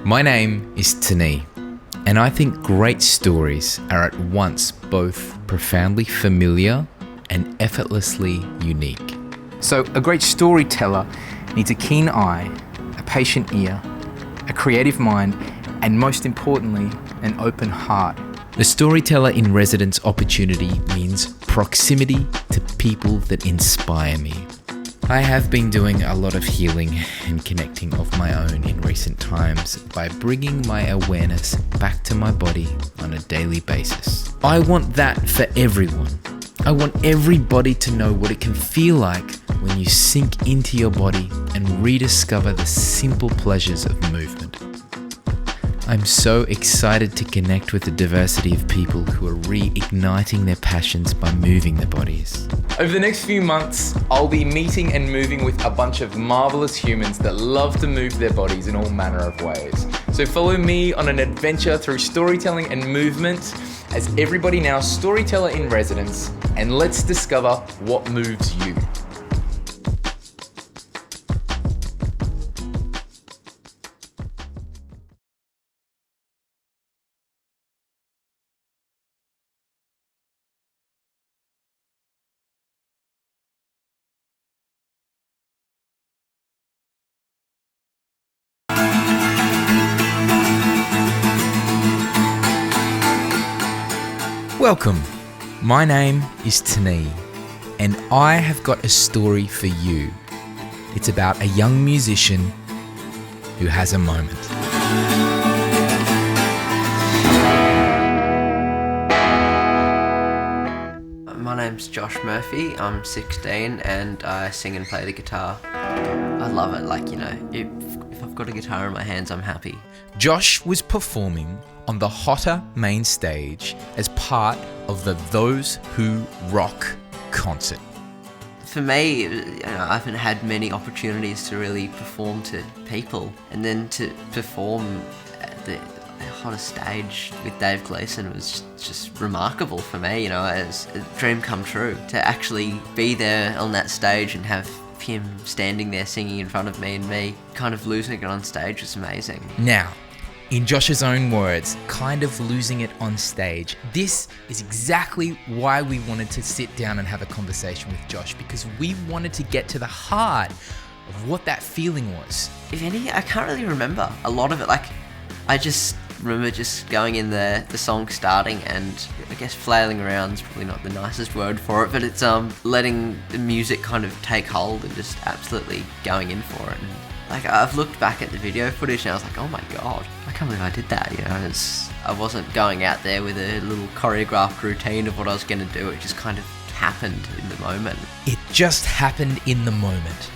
My name is Tnee, and I think great stories are at once both profoundly familiar and effortlessly unique. So a great storyteller needs a keen eye, a patient ear, a creative mind, and most importantly, an open heart. The Storyteller-In-Residence opportunity means proximity to people that inspire me. I have been doing a lot of healing and connecting of my own in recent times by bringing my awareness back to my body on a daily basis. I want that for everyone. I want everybody to know what it can feel like when you sink into your body and rediscover the simple pleasures of movement. I'm so excited to connect with the diversity of people who are reigniting their passions by moving their bodies. Over the next few months, I'll be meeting and moving with a bunch of marvelous humans that love to move their bodies in all manner of ways. So follow me on an adventure through storytelling and movement as everybody now storyteller in residence, and let's discover what moves you. Welcome. My name is Tnee, and I have got a story for you. It's about a young musician who has a moment. My name's Josh Murphy. I'm 16 and I sing and play the guitar. I love it. If I've got a guitar in my hands, I'm happy. Josh was performing on the HOTA main stage as part of the Those Who Rock concert. For me, I haven't had many opportunities to really perform to people, and then to perform at the HOTA stage with Dave Gleason was just remarkable for me. As a dream come true to actually be there on that stage and have him standing there singing in front of me, and me kind of losing it on stage was amazing. Now, in Josh's own words, kind of losing it on stage. This is exactly why we wanted to sit down and have a conversation with Josh, because we wanted to get to the heart of what that feeling was. If any, I can't really remember a lot of it. I just remember just going in there, the song starting, and I guess flailing around is probably not the nicest word for it, but it's letting the music kind of take hold and just absolutely going in for it. And I've looked back at the video footage and I was like, oh my god, I can't believe I did that. I wasn't going out there with a little choreographed routine of what I was going to do. It just kind of happened in the moment. It just happened in the moment.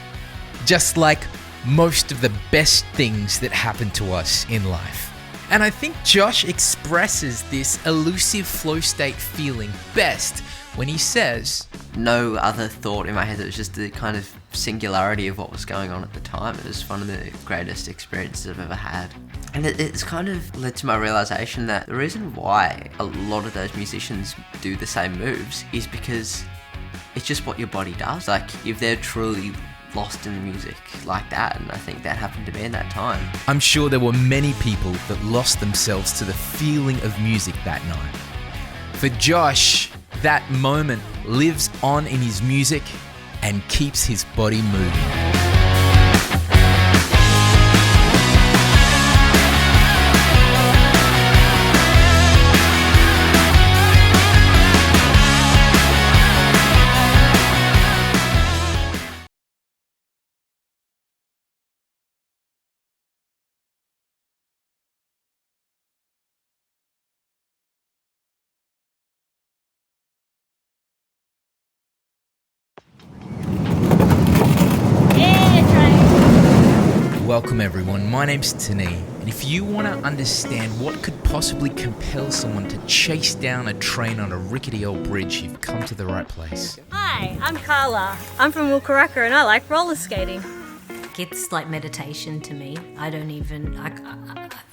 Just like most of the best things that happen to us in life. And I think Josh expresses this elusive flow state feeling best when he says, no other thought in my head. It was just the kind of singularity of what was going on at the time. It was one of the greatest experiences I've ever had. And it's kind of led to my realization that the reason why a lot of those musicians do the same moves is because it's just what your body does. If they're truly lost in the music like that, and I think that happened to me in that time. I'm sure there were many people that lost themselves to the feeling of music that night. For Josh, that moment lives on in his music and keeps his body moving. Welcome everyone, my name's Tnee, and if you want to understand what could possibly compel someone to chase down a train on a rickety old bridge, you've come to the right place. Hi, I'm Carla. I'm from Wilkaraka and I like roller skating. It's like meditation to me. I've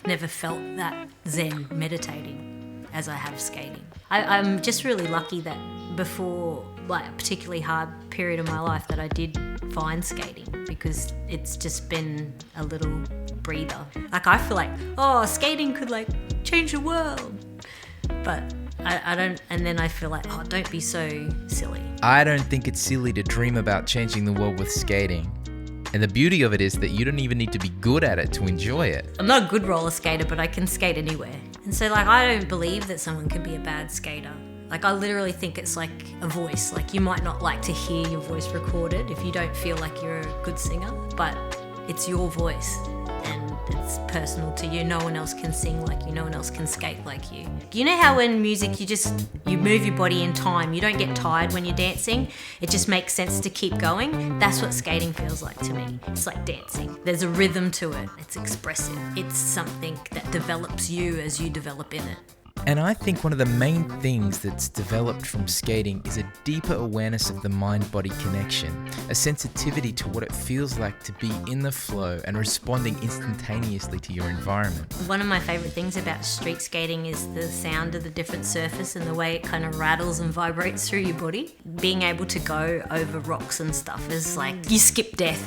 never felt that zen meditating as I have skating. I'm just really lucky that before a particularly hard period of my life that I did find skating, because it's just been a little breather. Like, I feel like, oh, skating could like change the world, but I don't, and then I feel like, oh, don't be so silly. I don't think it's silly to dream about changing the world with skating. And the beauty of it is that you don't even need to be good at it to enjoy it. I'm not a good roller skater, but I can skate anywhere. And so like, I don't believe that someone can be a bad skater. Like, I literally think it's like a voice. Like, you might not like to hear your voice recorded if you don't feel like you're a good singer, but it's your voice and it's personal to you. No one else can sing like you, no one else can skate like you. You know how in music you move your body in time, you don't get tired when you're dancing, it just makes sense to keep going? That's what skating feels like to me. It's like dancing. There's a rhythm to it, it's expressive. It's something that develops you as you develop in it. And I think one of the main things that's developed from skating is a deeper awareness of the mind-body connection, a sensitivity to what it feels like to be in the flow and responding instantaneously to your environment. One of my favourite things about street skating is the sound of the different surface and the way it kind of rattles and vibrates through your body. Being able to go over rocks and stuff is like you skip death.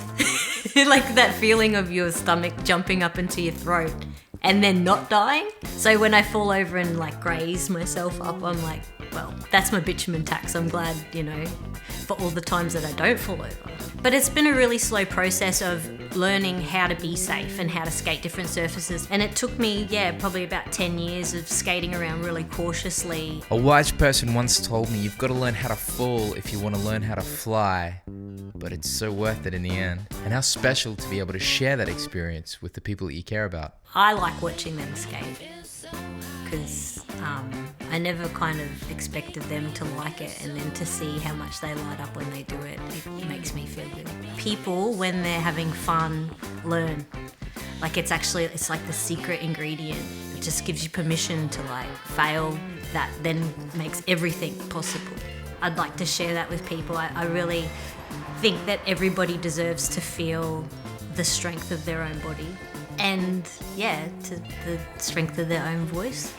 Like that feeling of your stomach jumping up into your throat and then not dying. So when I fall over and like graze myself up, I'm like, well, that's my bitumen tax. I'm glad, for all the times that I don't fall over. But it's been a really slow process of learning how to be safe and how to skate different surfaces. And it took me, probably about 10 years of skating around really cautiously. A wise person once told me you've got to learn how to fall if you want to learn how to fly. But it's so worth it in the end. And how special to be able to share that experience with the people that you care about. I like watching them skate because I never kind of expected them to like it, and then to see how much they light up when they do it, it makes me feel good. People, when they're having fun, learn. Like it's like the secret ingredient. It just gives you permission to like fail. That then makes everything possible. I'd like to share that with people. I really think that everybody deserves to feel the strength of their own body and to the strength of their own voice.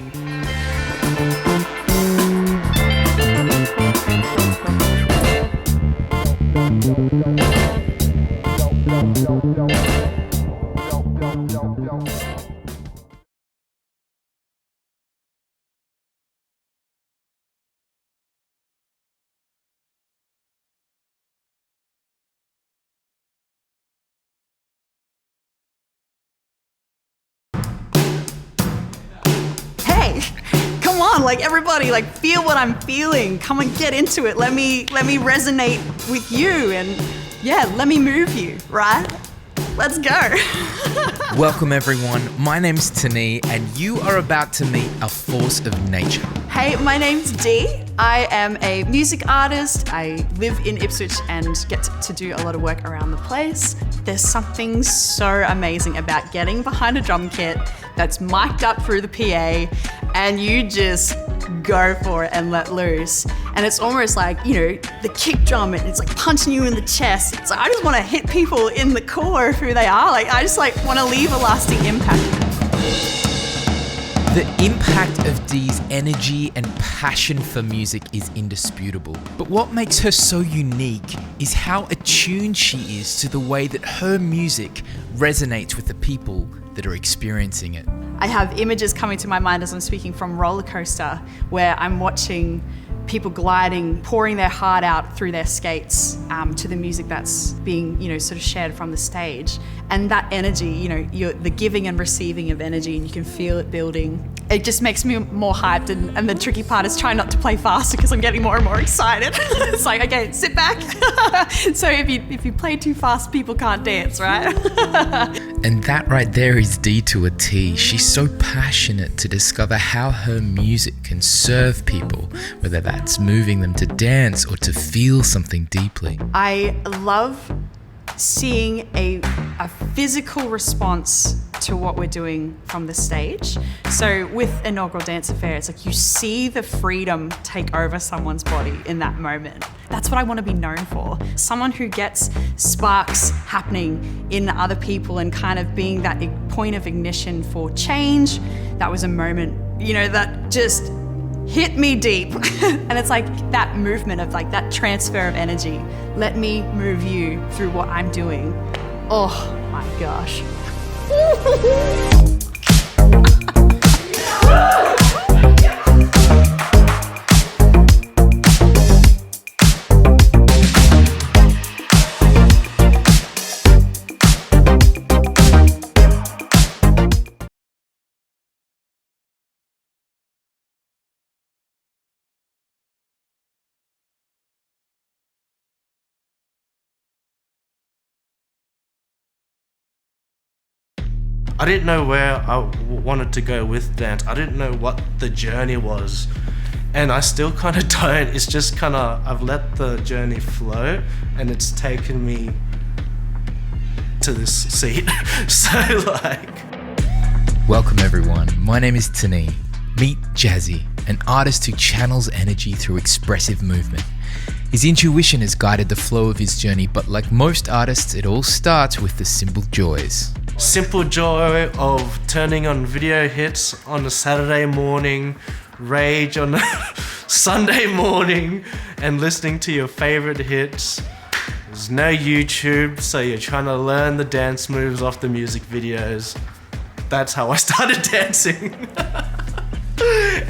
Come on, like everybody, like feel what I'm feeling. Come and get into it. Let me resonate with you, and let me move you, right? Let's go. Welcome everyone, my name's Tnee and you are about to meet a force of nature. Hey, my name's Dee. I am a music artist. I live in Ipswich and get to do a lot of work around the place. There's something so amazing about getting behind a drum kit that's mic'd up through the PA and you just go for it and let loose. And it's almost like, the kick drum, it's like punching you in the chest. It's like, I just want to hit people in the core of who they are. Like, I just want to leave a lasting impact. The impact of Dee's energy and passion for music is indisputable. But what makes her so unique is how attuned she is to the way that her music resonates with the people that are experiencing it. I have images coming to my mind as I'm speaking from Roller Coaster, where I'm watching people gliding, pouring their heart out through their skates to the music that's being, sort of shared from the stage. And that energy, the giving and receiving of energy, and you can feel it building. It just makes me more hyped, and the tricky part is trying not to play faster because I'm getting more and more excited. It's like, okay, sit back. So if you play too fast, people can't dance, right? And that right there is Dee to a T. She's so passionate to discover how her music can serve people, whether that's moving them to dance or to feel something deeply. I love seeing a physical response to what we're doing from the stage. So with Inaugural Dance Affair, it's like you see the freedom take over someone's body in that moment. That's what I want to be known for. Someone who gets sparks happening in other people and kind of being that point of ignition for change. That was a moment, that just hit me deep. And it's like that movement of like that transfer of energy. Let me move you through what I'm doing. Oh my gosh. I didn't know where I wanted to go with dance. I didn't know what the journey was. And I still kind of don't. It's just kind of, I've let the journey flow and it's taken me to this seat. So like... Welcome everyone, my name is Tnee. Meet Jazzy, an artist who channels energy through expressive movement. His intuition has guided the flow of his journey, but like most artists, it all starts with the simple joys. Simple joy of turning on video hits on a Saturday morning, rage on a Sunday morning, and listening to your favorite hits. There's no YouTube, so you're trying to learn the dance moves off the music videos. That's how I started dancing.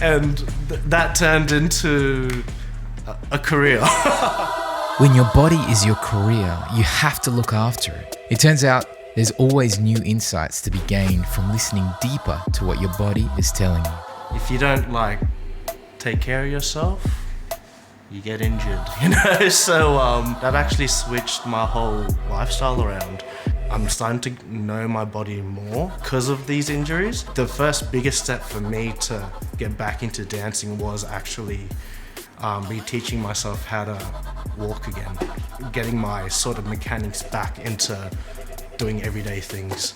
And that turned into a career. When your body is your career, you have to look after it. It turns out there's always new insights to be gained from listening deeper to what your body is telling you. If you don't like take care of yourself, you get injured, you know? So that actually switched my whole lifestyle around. I'm starting to know my body more because of these injuries. The first biggest step for me to get back into dancing was actually be teaching myself how to walk again, getting my sort of mechanics back into doing everyday things,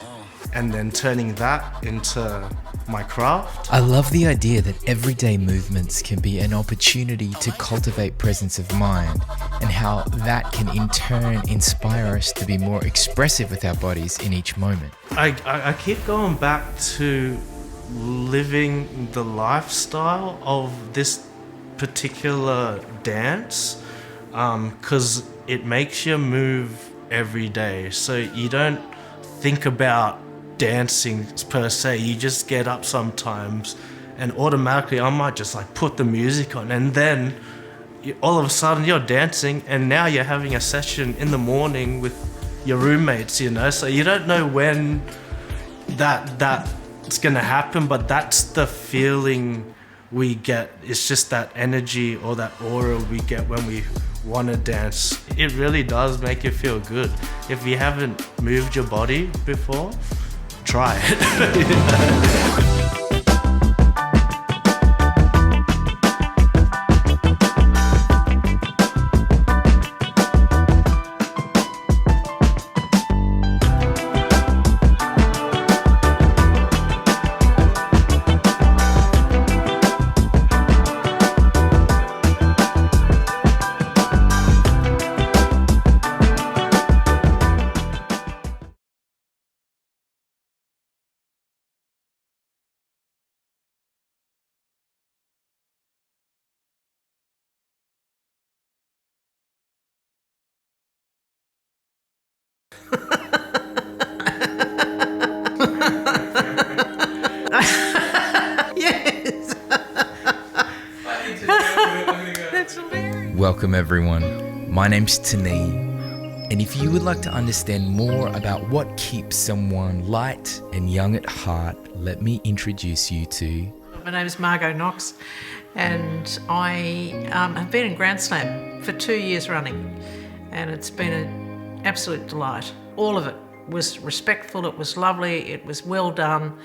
and then turning that into my craft. I love the idea that everyday movements can be an opportunity to cultivate presence of mind, and how that can in turn inspire us to be more expressive with our bodies in each moment. I keep going back to living the lifestyle of this particular dance because it makes you move every day, so you don't think about dancing per se. You just get up sometimes and automatically I might just like put the music on, and then all of a sudden you're dancing, and now you're having a session in the morning with your roommates, you know, so you don't know when that's gonna happen, but that's the feeling we get. It's just that energy or that aura we get when we want to dance. It really does make you feel good. If you haven't moved your body before, try it. Welcome everyone, my name's Tnee, and if you would like to understand more about what keeps someone light and young at heart, let me introduce you to... My name is Margot Knox, and I have been in Grand Slam for 2 years running, and it's been an absolute delight. All of it was respectful, it was lovely, it was well done,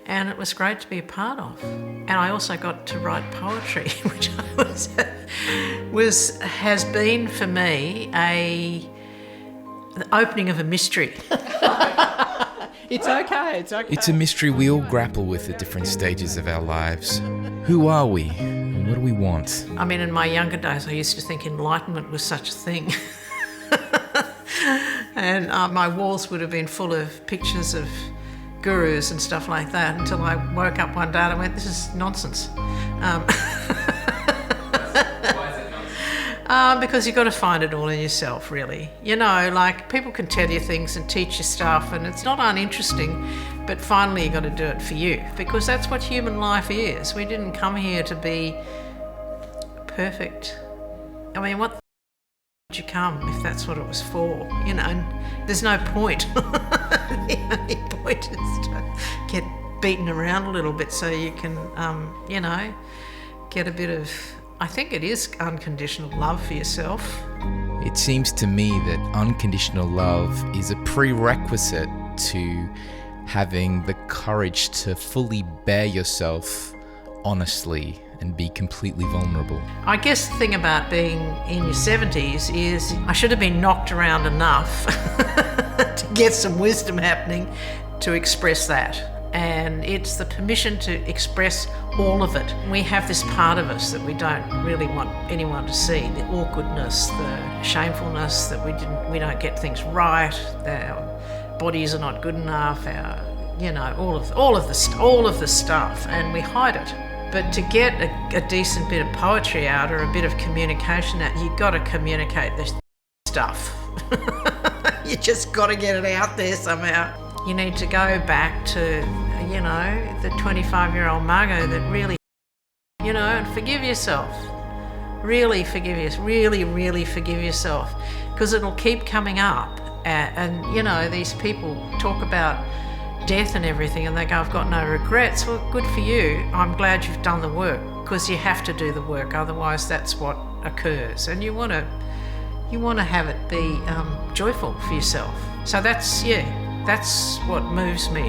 and it was great to be a part of. And I also got to write poetry, which has been for me the opening of a mystery. It's okay. It's a mystery we all grapple with at different stages of our lives. Who are we? And what do we want? I mean, in my younger days, I used to think enlightenment was such a thing. And my walls would have been full of pictures of gurus and stuff like that until I woke up one day and I went, this is nonsense. Because you've got to find it all in yourself, really. You know, like, people can tell you things and teach you stuff, and it's not uninteresting, but finally you've got to do it for you, because that's what human life is. We didn't come here to be perfect. I mean, what would you come if that's what it was for? You know, and there's no point. The only point is to get beaten around a little bit so you can, you know, get a bit of, I think it is unconditional love for yourself. It seems to me that unconditional love is a prerequisite to having the courage to fully bear yourself honestly and be completely vulnerable. I guess the thing about being in your 70s is I should have been knocked around enough to get some wisdom happening to express that. And it's the permission to express all of it. We have this part of us that we don't really want anyone to see, the awkwardness, the shamefulness that we don't get things right, our bodies are not good enough, our, you know, all of the stuff, and we hide it. But to get a decent bit of poetry out or a bit of communication out, you've got to communicate this stuff. You just got to get it out there somehow. You need to go back to, you know, the 25-year-old Margot that really, you know, and forgive yourself. Really forgive yourself. Really forgive yourself. Because it'll keep coming up. And, you know, these people talk about death and everything and they go, I've got no regrets. Well, good for you. I'm glad you've done the work, because you have to do the work. Otherwise, that's what occurs. And you want to have it be joyful for yourself. So that's what moves me.